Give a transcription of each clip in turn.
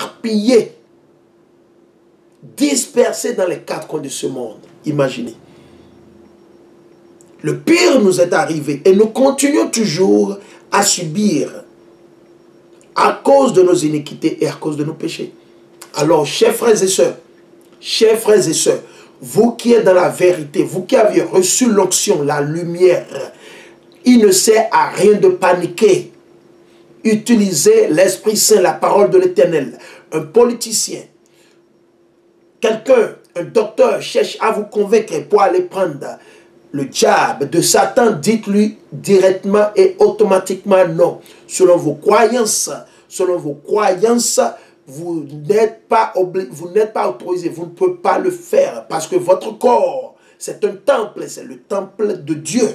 éparpillés, dispersés dans les quatre coins de ce monde. Imaginez. Le pire nous est arrivé et nous continuons toujours à subir à cause de nos iniquités et à cause de nos péchés. Alors, chers frères et sœurs, vous qui êtes dans la vérité, vous qui avez reçu l'onction, la lumière, il ne sert à rien de paniquer. Utilisez l'Esprit Saint, la parole de l'Éternel. Un politicien, quelqu'un, un docteur cherche à vous convaincre pour aller prendre le diable de Satan, dites-lui directement et automatiquement non. Selon vos croyances, vous n'êtes pas autorisé, vous ne pouvez pas le faire parce que votre corps, c'est un temple, c'est le temple de Dieu.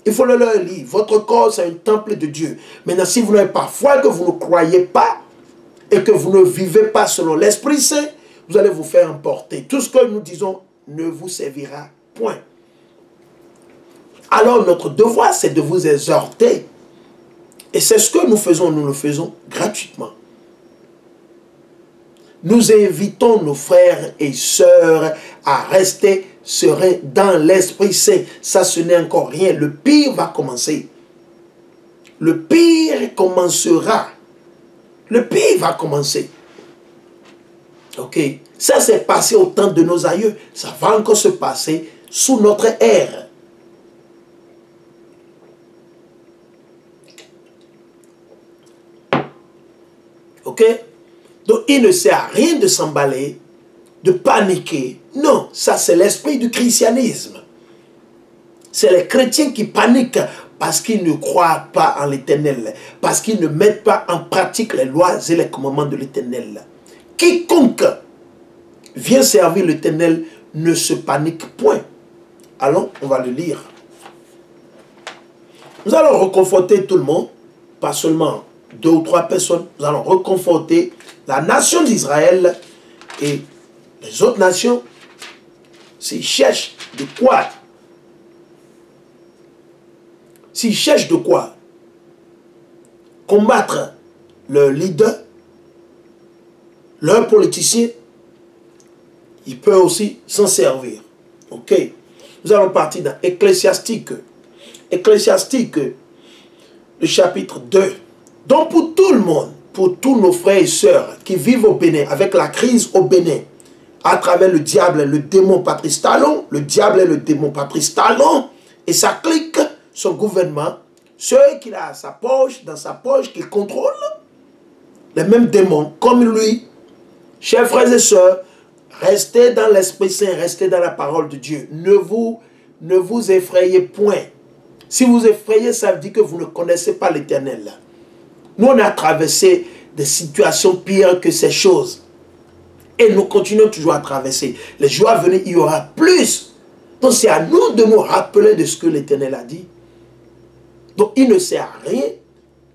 Il faut le leur lire. Votre corps, c'est un temple de Dieu. Maintenant, si vous n'avez pas foi, que vous ne croyez pas et que vous ne vivez pas selon l'Esprit Saint, vous allez vous faire emporter. Tout ce que nous disons ne vous servira point. Alors, notre devoir, c'est de vous exhorter. Et c'est ce que nous le faisons gratuitement. Nous invitons nos frères et sœurs à rester sereins dans l'Esprit Saint. Ça, ce n'est encore rien. Le pire va commencer. Le pire commencera. Le pire va commencer. Ok? Ça s'est passé au temps de nos aïeux. Ça va encore se passer sous notre ère. Ok? Donc, il ne sert à rien de s'emballer, de paniquer. Non, ça c'est l'esprit du christianisme. C'est les chrétiens qui paniquent parce qu'ils ne croient pas en l'Éternel, parce qu'ils ne mettent pas en pratique les lois et les commandements de l'Éternel. Quiconque vient servir l'Éternel ne se panique point. Allons, on va le lire. Nous allons reconforter tout le monde, pas seulement 2 ou 3 personnes. Nous allons reconforter la nation d'Israël et les autres nations. S'ils cherchent de quoi, combattre leur leader, leur politicien, ils peuvent aussi s'en servir. Ok? Nous allons partir dans Ecclésiastique. Ecclésiastique, le chapitre 2. Donc pour tout le monde, pour tous nos frères et sœurs qui vivent au Bénin, avec la crise au Bénin, à travers le diable, le démon Patrice Talon, le diable et le démon Patrice Talon, et sa clique, son gouvernement, ceux qu'il a dans sa poche, qu'il contrôle, les mêmes démons, comme lui. Chers frères et sœurs, restez dans l'Esprit Saint, restez dans la parole de Dieu. Ne vous effrayez point. Si vous effrayez, ça veut dire que vous ne connaissez pas l'Éternel. Nous, on a traversé des situations pires que ces choses. Et nous continuons toujours à traverser. Les jours à venir, il y aura plus. Donc, c'est à nous de nous rappeler de ce que l'Éternel a dit. Donc, il ne sert à rien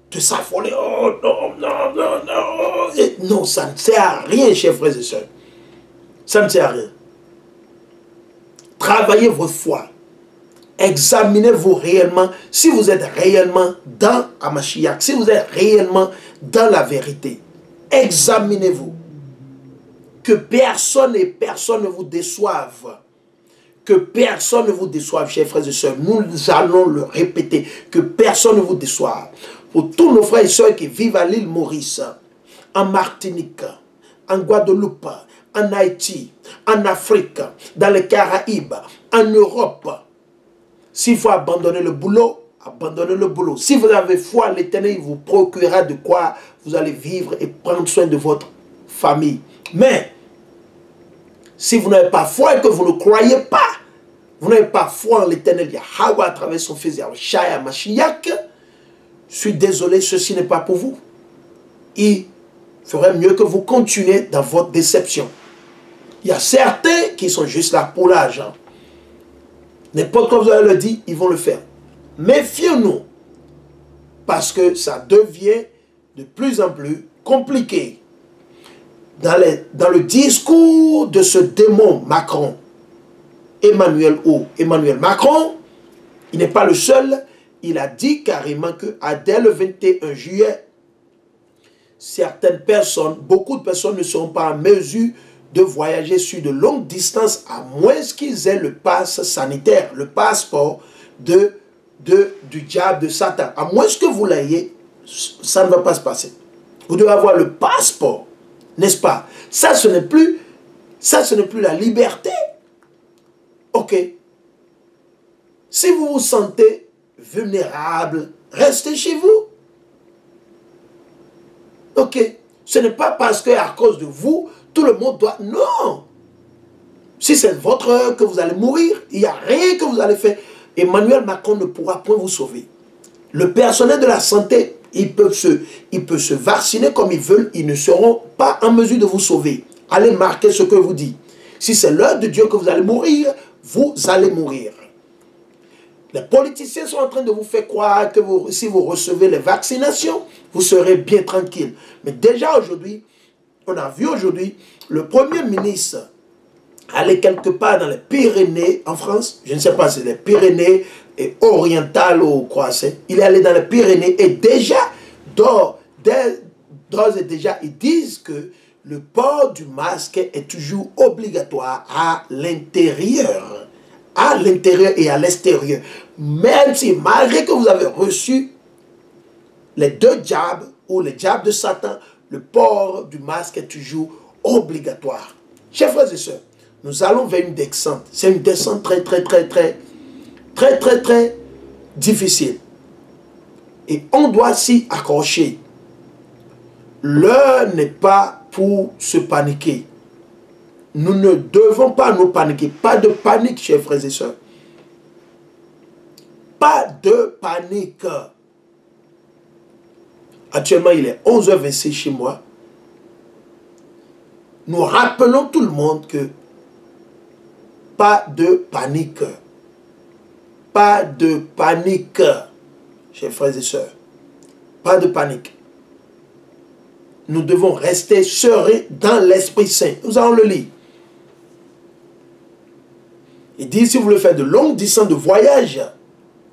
de s'affoler. Oh non, non, non, non. Et non, ça ne sert à rien, chers frères et sœurs. Ça ne sert à rien. Travaillez votre foi. Examinez-vous réellement si vous êtes réellement dans Hamashiach, si vous êtes réellement dans la vérité. Examinez-vous. Que personne et personne ne vous déçoive. Que personne ne vous déçoive, chers frères et sœurs. Nous allons le répéter. Que personne ne vous déçoive. Pour tous nos frères et sœurs qui vivent à l'île Maurice, en Martinique, en Guadeloupe, en Haïti, en Afrique, dans les Caraïbes, en Europe. S'il faut abandonner le boulot, abandonnez le boulot. Si vous avez foi, l'Éternel vous procurera de quoi vous allez vivre et prendre soin de votre famille. Mais, si vous n'avez pas foi et que vous ne croyez pas, vous n'avez pas foi en l'Éternel Yahweh à travers son fils Yahushua Mashiach, je suis désolé, ceci n'est pas pour vous. Il ferait mieux que vous continuez dans votre déception. Il y a certains qui sont juste là pour l'argent. N'importe quoi vous allez leur dire, ils vont le faire. Méfions-nous. Parce que ça devient de plus en plus compliqué. Dans le discours de ce démon Macron, Emmanuel Macron, il n'est pas le seul. Il a dit carrément que dès le 21 juillet, certaines personnes, beaucoup de personnes ne seront pas en mesure de voyager sur de longues distances à moins qu'ils aient le pass sanitaire, le passeport du diable de Satan. À moins que vous l'ayez, ça ne va pas se passer. Vous devez avoir le passeport, n'est-ce pas? Ça, ce n'est plus la liberté. Ok. Si vous vous sentez vulnérable, restez chez vous. Ok. Ce n'est pas parce qu'à cause de vous, tout le monde doit... Non. Si c'est votre heure que vous allez mourir, il n'y a rien que vous allez faire. Emmanuel Macron ne pourra point vous sauver. Le personnel de la santé, ils peuvent se vacciner comme ils veulent, ils ne seront pas en mesure de vous sauver. Allez marquer ce que vous dit. Si c'est l'heure de Dieu que vous allez mourir, vous allez mourir. Les politiciens sont en train de vous faire croire que si vous recevez les vaccinations, vous serez bien tranquille. Mais déjà aujourd'hui, on a vu aujourd'hui le Premier ministre aller quelque part dans les Pyrénées en France. Je ne sais pas si c'est les Pyrénées et orientales ou quoi c'est. Il est allé dans les Pyrénées et déjà, d'ores et déjà, ils disent que le port du masque est toujours obligatoire à l'intérieur. À l'intérieur et à l'extérieur. Même si, malgré que vous avez reçu les deux jabs ou les jabs de Satan, le port du masque est toujours obligatoire. Chers frères et sœurs, nous allons vers une descente. C'est une descente très difficile. Et on doit s'y accrocher. L'heure n'est pas pour se paniquer. Nous ne devons pas nous paniquer. Pas de panique, chers frères et sœurs. Pas de panique. Actuellement, il est 11h26 chez moi. Nous rappelons tout le monde que pas de panique. Pas de panique, chers frères et sœurs. Pas de panique. Nous devons rester sereins dans l'Esprit Saint. Nous allons le lire. Il dit, si vous voulez faire de longues distances de voyage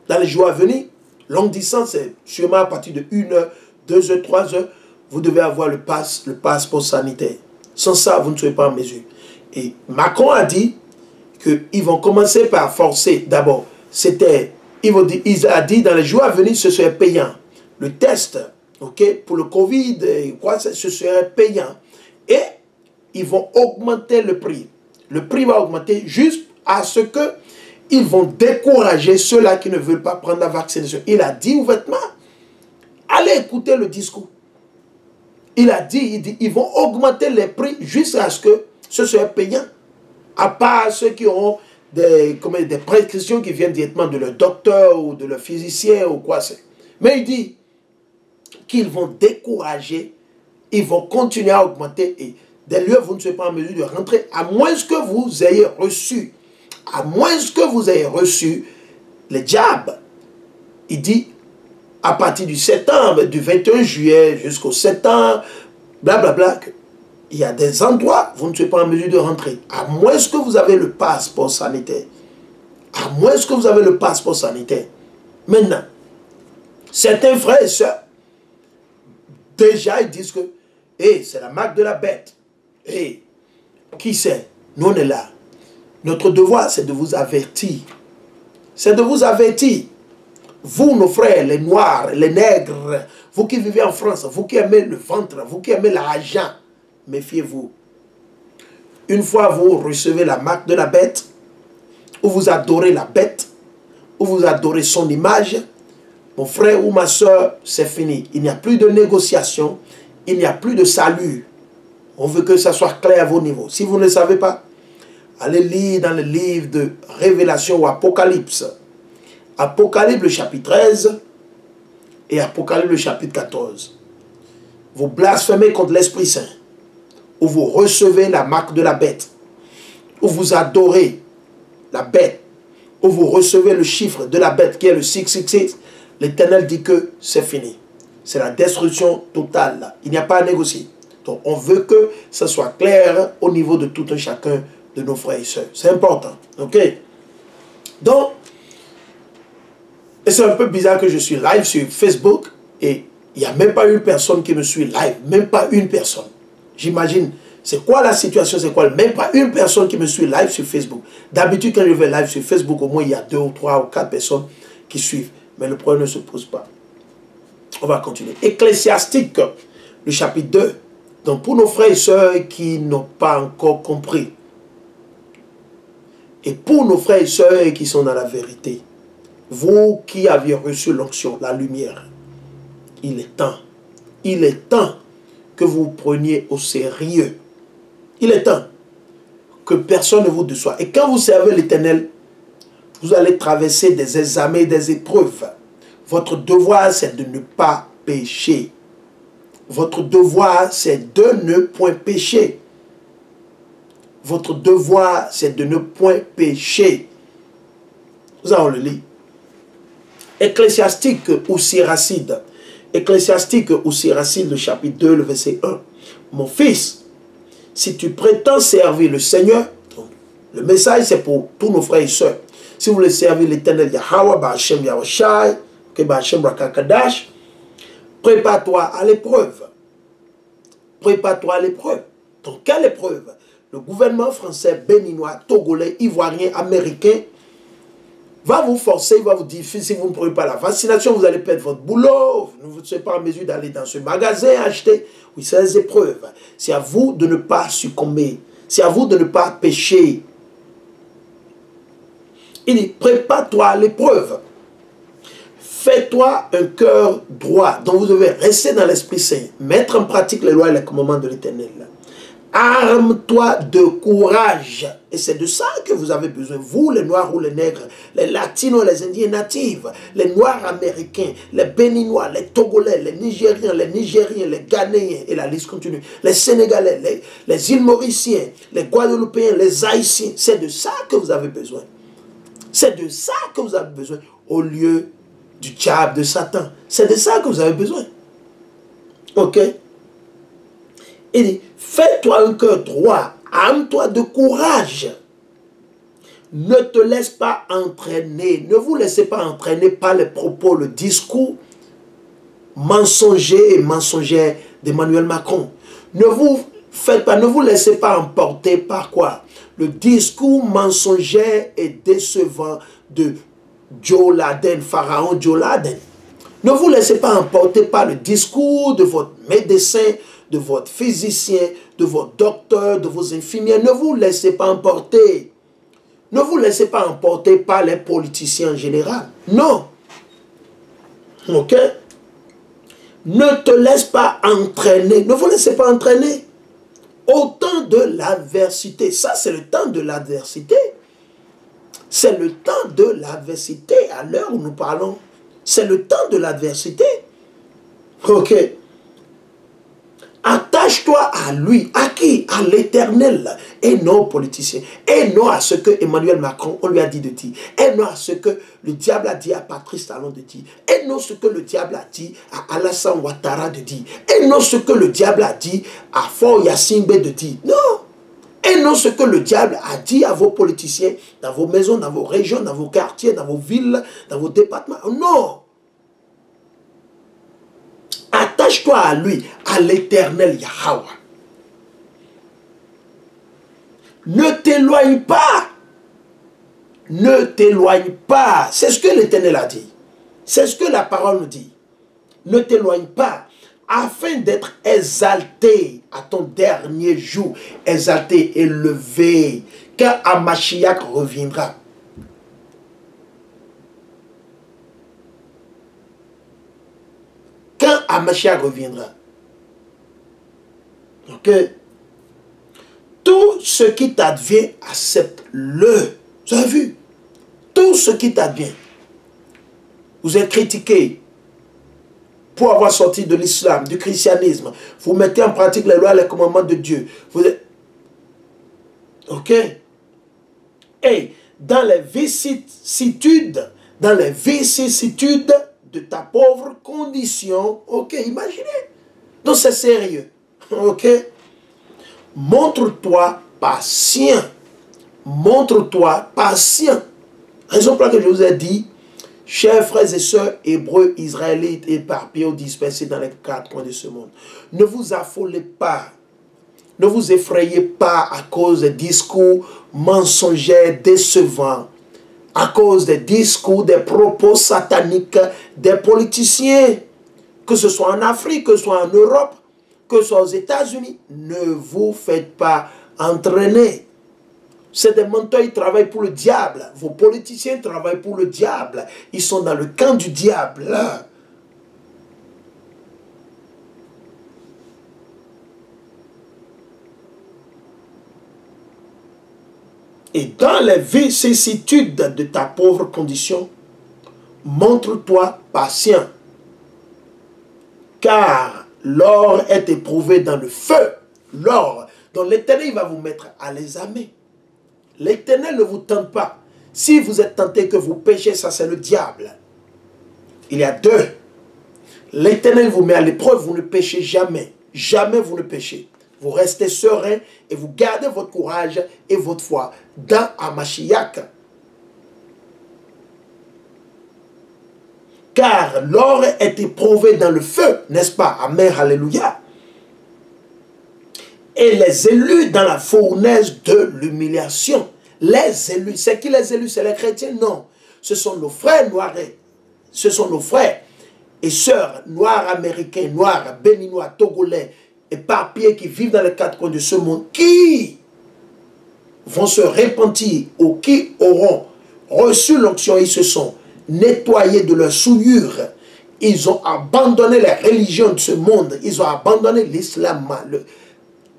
dans les jours à venir, longue distance, c'est sûrement à partir de 1 heure, 2 heures, 3 heures, vous devez avoir le passeport sanitaire. Sans ça, vous ne serez pas en mesure. Et Macron a dit qu'ils vont commencer par forcer. D'abord, il a dit dans les jours à venir, ce serait payant. Le test, ok, pour le Covid, ce serait payant. Et ils vont augmenter le prix. Le prix va augmenter juste à ce que ils vont décourager ceux-là qui ne veulent pas prendre la vaccination. Il a dit ouvertement, allez écouter le discours. Il dit, ils vont augmenter les prix jusqu'à ce que ce soit payant. À part ceux qui auront des prescriptions qui viennent directement de leur docteur ou de leur physicien ou quoi c'est. Mais il dit qu'ils vont décourager, ils vont continuer à augmenter et des lieux vous ne serez pas en mesure de rentrer à moins que vous ayez reçu. À moins que vous ayez reçu les jabs. Il dit, à partir du septembre, du 21 juillet jusqu'au septembre, blablabla, il y a des endroits où vous ne serez pas en mesure de rentrer. À moins que vous avez le passeport sanitaire. À moins que vous avez le passeport sanitaire. Maintenant, certains frères et sœurs, déjà ils disent que c'est la marque de la bête. Qui sait? Nous on est là. Notre devoir, c'est de vous avertir. C'est de vous avertir. Vous, nos frères, les noirs, les nègres, vous qui vivez en France, vous qui aimez le ventre, vous qui aimez l'argent, méfiez-vous. Une fois vous recevez la marque de la bête, ou vous adorez la bête, ou vous adorez son image, mon frère ou ma soeur, c'est fini. Il n'y a plus de négociation, il n'y a plus de salut. On veut que ça soit clair à vos niveaux. Si vous ne le savez pas, allez lire dans le livre de Révélation ou Apocalypse. Apocalypse le chapitre 13 et Apocalypse le chapitre 14. Vous blasphémez contre l'Esprit Saint. Ou vous recevez la marque de la bête. Ou vous adorez la bête. Ou vous recevez le chiffre de la bête qui est le 666. L'Éternel dit que c'est fini. C'est la destruction totale. Là. Il n'y a pas à négocier. Donc on veut que ça soit clair au niveau de tout un chacun de nos frères et sœurs. C'est important. Ok? Donc, c'est un peu bizarre que je suis live sur Facebook et Il n'y a même pas une personne qui me suit live. Même pas une personne. J'imagine. C'est quoi la situation? C'est quoi? Même pas une personne qui me suit live sur Facebook. D'habitude, quand je vais live sur Facebook, au moins il y a 2 ou 3 ou 4 personnes qui suivent. Mais le problème ne se pose pas. On va continuer. Ecclésiastique, le chapitre 2. Donc pour nos frères et sœurs qui n'ont pas encore compris, et pour nos frères et sœurs qui sont dans la vérité, vous qui aviez reçu l'onction, la lumière, il est temps que vous preniez au sérieux. Il est temps que personne ne vous déçoive. Et quand vous servez l'Éternel, vous allez traverser des examens et des épreuves. Votre devoir, c'est de ne pas pécher. Votre devoir, c'est de ne point pécher. Votre devoir, c'est de ne point pécher. Nous allons le lire. Ecclésiastique ou Siracide. Ecclésiastique ou Siracide, le chapitre 2, le verset 1. Mon fils, si tu prétends servir le Seigneur, le message c'est pour tous nos frères et sœurs. Si vous voulez servir l'Éternel Yahweh, Ba'Hashem Yahushai, Ba'Hashem Rakakadash, prépare-toi à l'épreuve. Prépare-toi à l'épreuve. Donc, quelle épreuve? Le gouvernement français, béninois, togolais, ivoirien, américain va vous forcer, il va vous dire, si vous ne prenez pas la vaccination, vous allez perdre votre boulot, vous ne serez pas en mesure d'aller dans ce magasin acheter. Oui, c'est les épreuves. C'est à vous de ne pas succomber. C'est à vous de ne pas pécher. Il dit, prépare-toi à l'épreuve. Fais-toi un cœur droit, dont vous devez rester dans l'Esprit Saint, mettre en pratique les lois et les commandements de l'Éternel. Arme-toi de courage. Et c'est de ça que vous avez besoin. Vous, les Noirs ou les Nègres, les Latinos, les Indiens natifs, les Noirs américains, les Béninois, les Togolais, les Nigériens, les Ghanéens, et la liste continue, les Sénégalais, les îles Mauriciens, les Guadeloupéens, les Haïtiens. C'est de ça que vous avez besoin. C'est de ça que vous avez besoin. Au lieu du diable, de Satan. C'est de ça que vous avez besoin. Ok? Il dit, fais-toi un cœur droit, arme-toi de courage. Ne te laisse pas entraîner, ne vous laissez pas entraîner par les propos, le discours mensonger et mensongère d'Emmanuel Macron. Ne vous laissez pas emporter par quoi? Le discours mensonger et décevant de Joe Laden, Pharaon Joe Laden. Ne vous laissez pas emporter par le discours de votre médecin, de votre physicien, de votre docteur, de vos infirmières. Ne vous laissez pas emporter. Ne vous laissez pas emporter par les politiciens en général. Non. Ok? Ne te laisse pas entraîner. Ne vous laissez pas entraîner. Au temps de l'adversité. Ça, c'est le temps de l'adversité. C'est le temps de l'adversité à l'heure où nous parlons. C'est le temps de l'adversité. Ok. Attache-toi à lui. À qui? À l'Éternel. Et non aux politiciens. Et non à ce que Emmanuel Macron, on lui a dit de dire. Et non à ce que le diable a dit à Patrice Talon de dire. Et non ce que le diable a dit à Alassane Ouattara de dire. Et non ce que le diable a dit à Faure Gnassingbé de dire. Non. Et non ce que le diable a dit à vos politiciens, dans vos maisons, dans vos régions, dans vos quartiers, dans vos villes, dans vos départements. Non. Attache-toi à lui, à l'Éternel Yahweh. Ne t'éloigne pas. Ne t'éloigne pas. C'est ce que l'Éternel a dit. C'est ce que la parole nous dit. Ne t'éloigne pas. Afin d'être exalté à ton dernier jour. Exalté, élevé. Quand Hamashiach reviendra. Quand Hamashiach reviendra. Ok? Tout ce qui t'advient, accepte-le. Vous avez vu? Tout ce qui t'advient. Vous êtes critiqué pour avoir sorti de l'islam, du christianisme. Vous mettez en pratique les lois et les commandements de Dieu. Vous êtes... Ok? Et dans les vicissitudes, de ta pauvre condition, ok, imaginez. Donc c'est sérieux. Ok? Montre-toi patient. Montre-toi patient. Raison pour laquelle je vous ai dit, Chers frères et sœurs, hébreux, israélites, éparpillés ou dispersés dans les quatre coins de ce monde, ne vous affolez pas, ne vous effrayez pas à cause des discours mensongers, décevants, à cause des discours, des propos sataniques des politiciens, que ce soit en Afrique, que ce soit en Europe, que ce soit aux États-Unis. Ne vous faites pas entraîner. C'est des menteurs, ils travaillent pour le diable. Vos politiciens travaillent pour le diable. Ils sont dans le camp du diable. Là. Et dans les vicissitudes de ta pauvre condition, montre-toi patient. Car l'or est éprouvé dans le feu. L'or, dont l'Éternel va vous mettre à l'examen. L'Éternel ne vous tente pas. Si vous êtes tenté que vous péchez, ça c'est le diable. Il y a deux. L'Éternel vous met à l'épreuve, vous ne péchez jamais. Jamais vous ne péchez. Vous restez serein et vous gardez votre courage et votre foi dans Hamashiach. Car l'or est éprouvé dans le feu, n'est-ce pas? Amen, alléluia. Et les élus dans la fournaise de l'humiliation. Les élus, c'est qui les élus? C'est les chrétiens? Non. Ce sont nos frères noirs. Ce sont nos frères et sœurs noirs américains, noirs, béninois, togolais, éparpillés qui vivent dans les quatre coins de ce monde, qui vont se repentir ou qui auront reçu l'onction. Ils se sont nettoyés de leurs souillures. Ils ont abandonné la religion de ce monde. Ils ont abandonné l'islam, le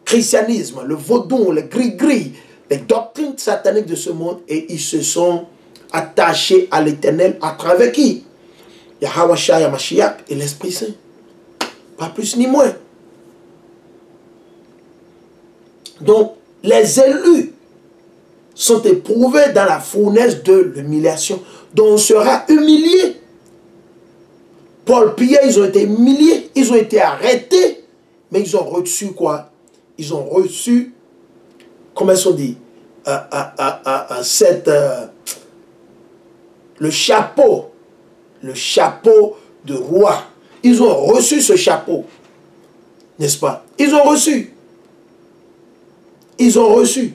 christianisme, le vaudou, le gris-gris, les doctrines sataniques de ce monde, et ils se sont attachés à l'Éternel à travers qui? Yahweh Shai Hamashiach et l'Esprit Saint. Pas plus ni moins. Donc, les élus sont éprouvés dans la fournaise de l'humiliation, dont on sera humilié. Paul, Pierre, ils ont été humiliés, ils ont été arrêtés, mais ils ont reçu quoi? Ils ont reçu, comment ils sont dit, le chapeau de roi. Ils ont reçu ce chapeau, n'est-ce pas? Ils ont reçu. Ils ont reçu.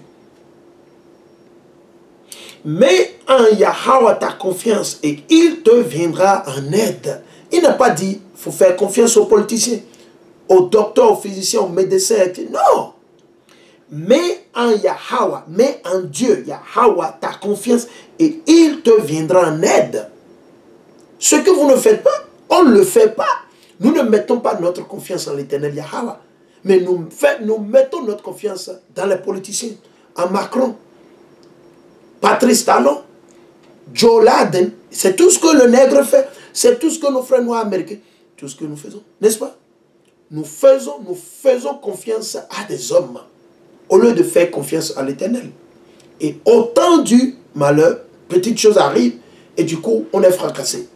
Mais en Yahweh ta confiance et il te viendra en aide. Il n'a pas dit, il faut faire confiance aux politiciens, aux docteurs, aux physiciens, aux médecins. Non. Mais en Yahweh, mais en Dieu, Yahweh ta confiance et il te viendra en aide. Ce que vous ne faites pas, on ne le fait pas. Nous ne mettons pas notre confiance en l'Éternel Yahweh. Mais nous mettons notre confiance dans les politiciens, en Macron, Patrice Talon, Joe Laden. C'est tout ce que le nègre fait. C'est tout ce que nos frères noirs américains, tout ce que nous faisons, n'est-ce pas? Nous faisons confiance à des hommes au lieu de faire confiance à l'Éternel. Et au temps du malheur, petites choses arrivent et du coup, on est fracassé.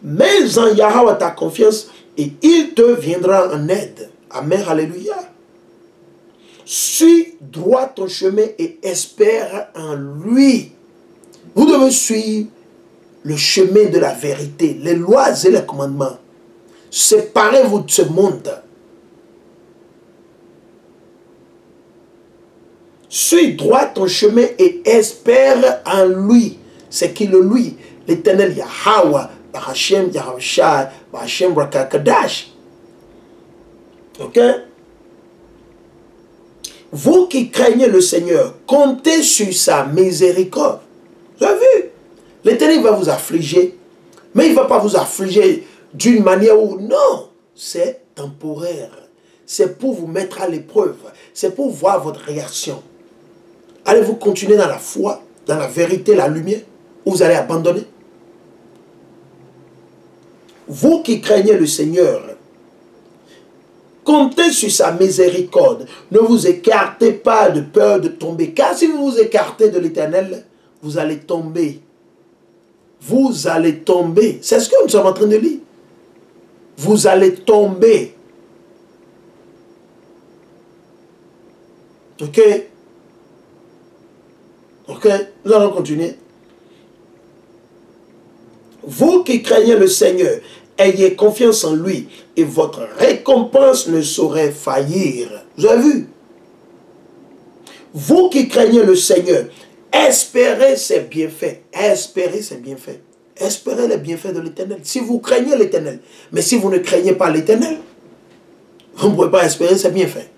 Mais en Yahweh ta confiance et il te viendra en aide. Amen, alléluia. Suis droit ton chemin et espère en lui. Vous devez suivre le chemin de la vérité, les lois et les commandements. Séparez-vous de ce monde. Suis droit ton chemin et espère en lui. C'est qui le lui? L'Éternel Yahweh. Bahashem, Yahushua, Bahashem, Rakakadash. Ok? Vous qui craignez le Seigneur, comptez sur sa miséricorde. Vous avez vu? L'Éternel va vous affliger, mais il ne va pas vous affliger d'une manière où, non, c'est temporaire. C'est pour vous mettre à l'épreuve. C'est pour voir votre réaction. Allez-vous continuer dans la foi, dans la vérité, la lumière, ou vous allez abandonner? Vous qui craignez le Seigneur, comptez sur sa miséricorde. Ne vous écartez pas de peur de tomber. Car si vous vous écartez de l'Éternel, vous allez tomber. Vous allez tomber. C'est ce que nous sommes en train de lire. Vous allez tomber. Ok? Ok, nous allons continuer. Vous qui craignez le Seigneur, ayez confiance en lui et votre récompense ne saurait faillir. Vous avez vu? Vous qui craignez le Seigneur, espérez ses bienfaits. Espérez ses bienfaits. Espérez les bienfaits de l'Éternel. Si vous craignez l'Éternel, mais si vous ne craignez pas l'Éternel, vous ne pouvez pas espérer ses bienfaits.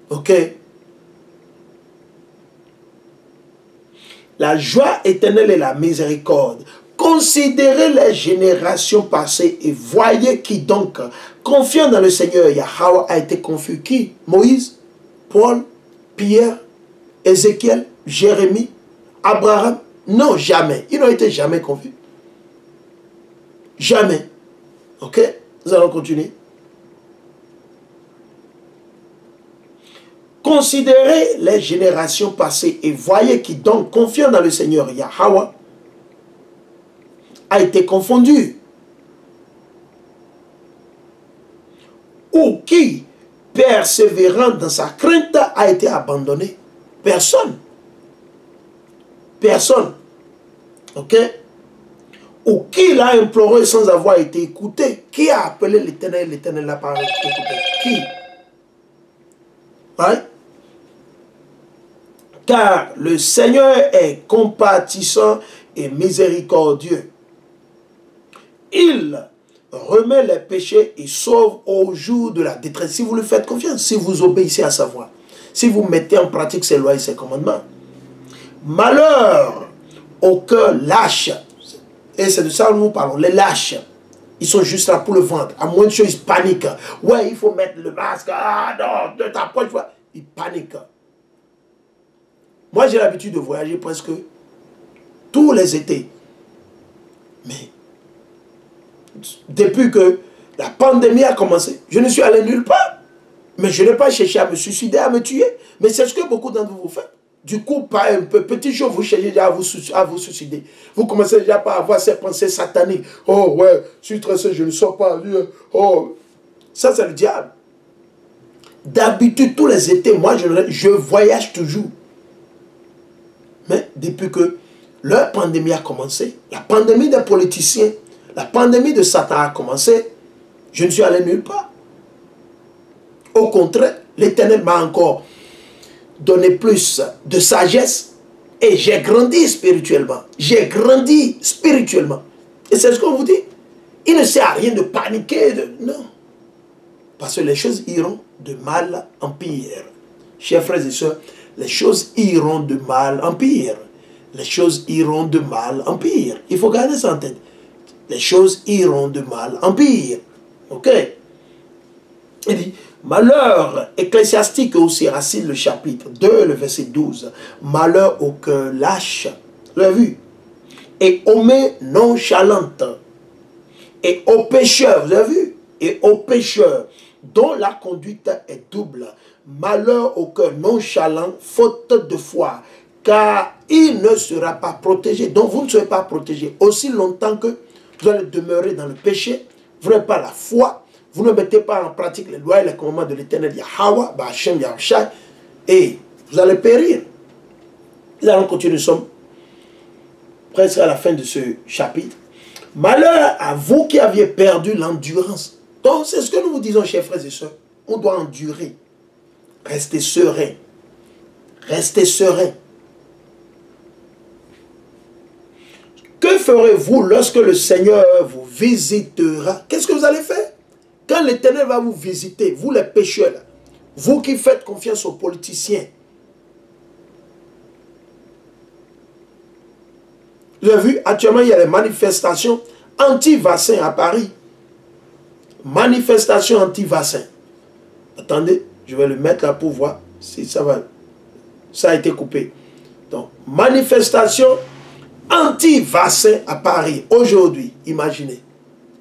Ok? La joie éternelle et la miséricorde. Considérez les générations passées et voyez qui donc, confiant dans le Seigneur, Yahweh a été confus. Qui? Moïse, Paul, Pierre, Ézéchiel, Jérémie, Abraham? Non, jamais. Ils n'ont été jamais confus. Jamais. Ok? Nous allons continuer. Considérez les générations passées et voyez qui donc, confiant dans le Seigneur Yahweh, a été confondu. Ou qui, persévérant dans sa crainte, a été abandonné. Personne. Personne. Ok? Ou qui l'a imploré sans avoir été écouté? Qui a appelé l'Éternel? L'Éternel n'a pas écouté. Qui? Ouais? Car le Seigneur est compatissant et miséricordieux. Il remet les péchés et sauve au jour de la détresse. Si vous lui faites confiance, si vous obéissez à sa voix, si vous mettez en pratique ses lois et ses commandements. Malheur au cœur lâche. Et c'est de ça que nous parlons, les lâches. Ils sont juste là pour le ventre. À moins de choses, ils paniquent. Ouais, il faut mettre le masque. Ah non, de ta poche. Ils paniquent. Moi, j'ai l'habitude de voyager presque tous les étés. Mais depuis que la pandémie a commencé, je ne suis allé nulle part. Mais je n'ai pas cherché à me suicider, à me tuer. Mais c'est ce que beaucoup d'entre vous faites. Du coup, par un petit jour, vous cherchez déjà à vous suicider. Vous commencez déjà par avoir ces pensées sataniques. Oh ouais, je suis stressé, je ne sors pas. Oh, ça c'est le diable. D'habitude, tous les étés, moi, je voyage toujours. Mais depuis que leur pandémie a commencé, la pandémie des politiciens, la pandémie de Satan a commencé, je ne suis allé nulle part. Au contraire, l'Éternel m'a encore donné plus de sagesse et j'ai grandi spirituellement. J'ai grandi spirituellement. Et c'est ce qu'on vous dit. Il ne sert à rien de paniquer. Non. Parce que les choses iront de mal en pire. Chers frères et sœurs, les choses iront de mal en pire. Les choses iront de mal en pire. Il faut garder ça en tête. Les choses iront de mal en pire. Ok? Il dit, malheur, Ecclésiastique aussi, Racine, le chapitre 2, le verset 12. Malheur au cœur lâche. Vous l'avez vu? Et aux mains nonchalantes. Et aux pécheurs, vous avez vu? Et aux pécheurs, dont la conduite est double. Malheur au cœur nonchalant, faute de foi, car il ne sera pas protégé. Donc vous ne serez pas protégé aussi longtemps que vous allez demeurer dans le péché, vous n'avez pas la foi, vous ne mettez pas en pratique les lois et les commandements de l'Éternel Yahweh, Ba'Hashem Yahushai, et vous allez périr. Nous allons continuer, nous sommes presque à la fin de ce chapitre. Malheur à vous qui aviez perdu l'endurance. Donc c'est ce que nous vous disons, chers frères et sœurs. On doit endurer. Restez serein. Restez serein. Que ferez-vous lorsque le Seigneur vous visitera? Qu'est-ce que vous allez faire? Quand l'Éternel va vous visiter, vous les pécheurs, là, vous qui faites confiance aux politiciens. Vous avez vu, actuellement, il y a des manifestations anti-vaccins à Paris. Manifestations anti-vaccins. Attendez, je vais le mettre là pour voir si ça va. Ça a été coupé. Donc, manifestation anti-vaccin à Paris, aujourd'hui, imaginez.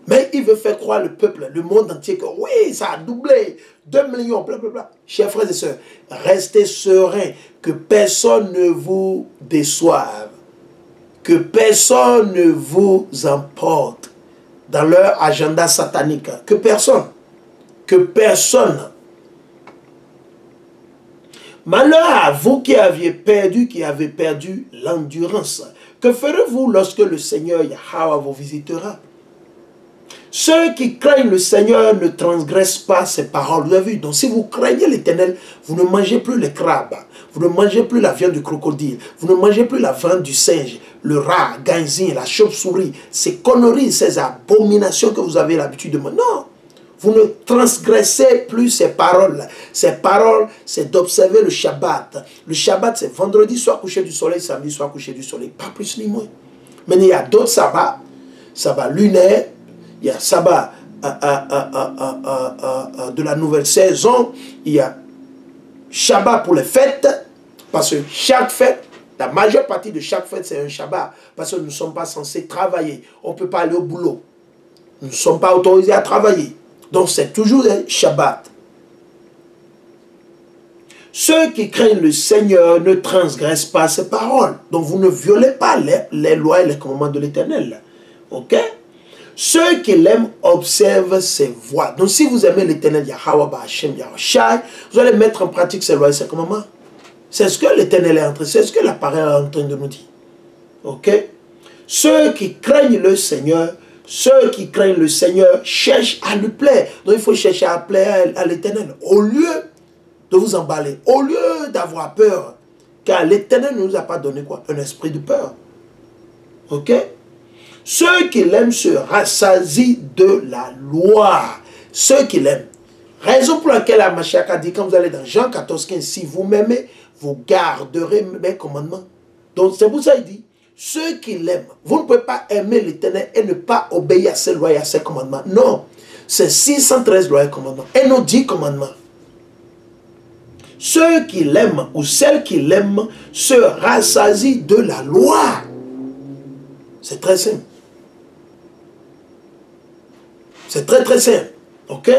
Mais il veut faire croire le peuple, le monde entier, que oui, ça a doublé, 2 millions, blablabla. Chers frères et sœurs, restez sereins, que personne ne vous déçoive, que personne ne vous emporte dans leur agenda satanique, que personne. Malheur à vous qui avez perdu l'endurance. Que ferez-vous lorsque le Seigneur Yahweh vous visitera? Ceux qui craignent le Seigneur ne transgressent pas ses paroles. Vous avez vu? Donc si vous craignez l'Éternel, vous ne mangez plus les crabes, vous ne mangez plus la viande du crocodile, vous ne mangez plus la viande du singe, le rat, ganzin, la chauve-souris, ces conneries, ces abominations que vous avez l'habitude de manger. Non! Vous ne transgressez plus ces paroles. Ces paroles, c'est d'observer le Shabbat. Le Shabbat, c'est vendredi, soit coucher du soleil, samedi, soit coucher du soleil. Pas plus ni moins. Mais il y a d'autres sabbats. Sabbat lunaire, il y a sabbat de la nouvelle saison, il y a Shabbat pour les fêtes, parce que chaque fête, la majeure partie de chaque fête, c'est un Shabbat. Parce que nous ne sommes pas censés travailler. On ne peut pas aller au boulot. Nous ne sommes pas autorisés à travailler. Donc c'est toujours un Shabbat. Ceux qui craignent le Seigneur ne transgressent pas ses paroles. Donc vous ne violez pas les lois et les commandements de l'Éternel. Ok? Ceux qui l'aiment observent ses voies. Donc si vous aimez l'Éternel Yahweh Ba'Hashem Yahushai, vous allez mettre en pratique ses lois et ses commandements. C'est ce que l'Éternel est en train, c'est ce que la parole est en train de nous dire. Ok? Ceux qui craignent le Seigneur, cherchent à lui plaire. Donc il faut chercher à plaire à l'Éternel. Au lieu de vous emballer, au lieu d'avoir peur, car l'Éternel ne nous a pas donné quoi? Un esprit de peur. Ok? Ceux qui l'aiment se rassasient de la loi. Ceux qui l'aiment. Raison pour laquelle la Mashiach a dit, quand vous allez dans Jean 14, 15, si vous m'aimez, vous garderez mes commandements. Donc c'est pour ça qu'il dit, ceux qui l'aiment, vous ne pouvez pas aimer l'Éternel et ne pas obéir à ses lois et à ses commandements. Non, c'est 613 lois et commandements et non 10 commandements. Ceux qui l'aiment ou celles qui l'aiment se rassasient de la loi. C'est très simple. C'est très très simple. Ok?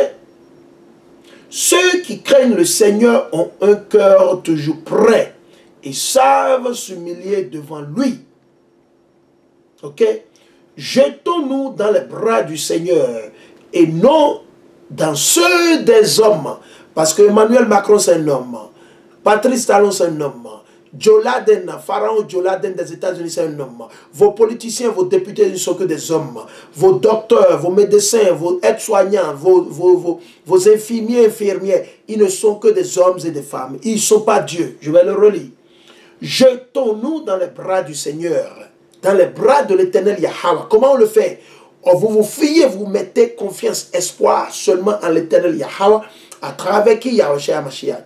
Ceux qui craignent le Seigneur ont un cœur toujours prêt et savent s'humilier devant lui. Ok? Jetons-nous dans les bras du Seigneur et non dans ceux des hommes. Parce que Emmanuel Macron, c'est un homme. Patrice Talon, c'est un homme. Joe Biden, Pharaon Joe Biden des États-Unis, c'est un homme. Vos politiciens, vos députés ne sont que des hommes. Vos docteurs, vos médecins, vos aides-soignants, vos infirmiers, infirmières, ils ne sont que des hommes et des femmes. Ils ne sont pas Dieu. Je vais le relire. Jetons-nous dans les bras du Seigneur, dans les bras de l'Éternel Yahweh. Comment on le fait? Vous vous fiez, vous mettez confiance, espoir seulement en l'Éternel Yahweh, à travers qui Yahushua Mashiach.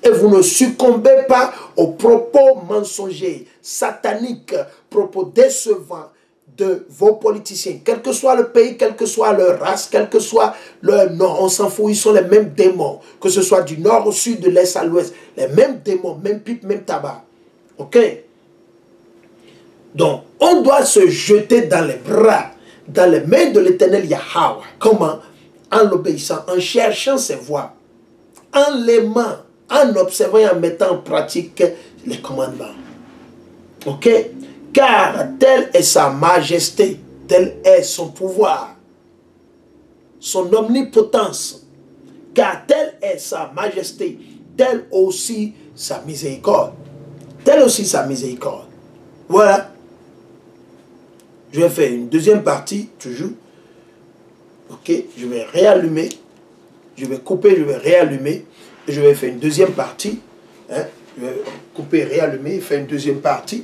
Et vous ne succombez pas aux propos mensongers, sataniques, propos décevants de vos politiciens. Quel que soit le pays, quelle que soit leur race, quel que soit leur nom, on s'en fout, ils sont les mêmes démons. Que ce soit du nord au sud, de l'est à l'ouest. Les mêmes démons, même pipe, même tabac. Ok? Donc, on doit se jeter dans les bras, dans les mains de l'Éternel Yahweh. Comment? En l'obéissant, en cherchant ses voies, en l'aimant, en observant et en mettant en pratique les commandements. Ok? Car telle est sa majesté, tel est son pouvoir, son omnipotence. Car telle est sa majesté, telle aussi sa miséricorde. Telle aussi sa miséricorde. Voilà. Je vais faire une deuxième partie, toujours. Ok? Je vais réallumer. Je vais couper, je vais réallumer. Et je vais faire une deuxième partie. Hein? Je vais couper, réallumer, faire une deuxième partie.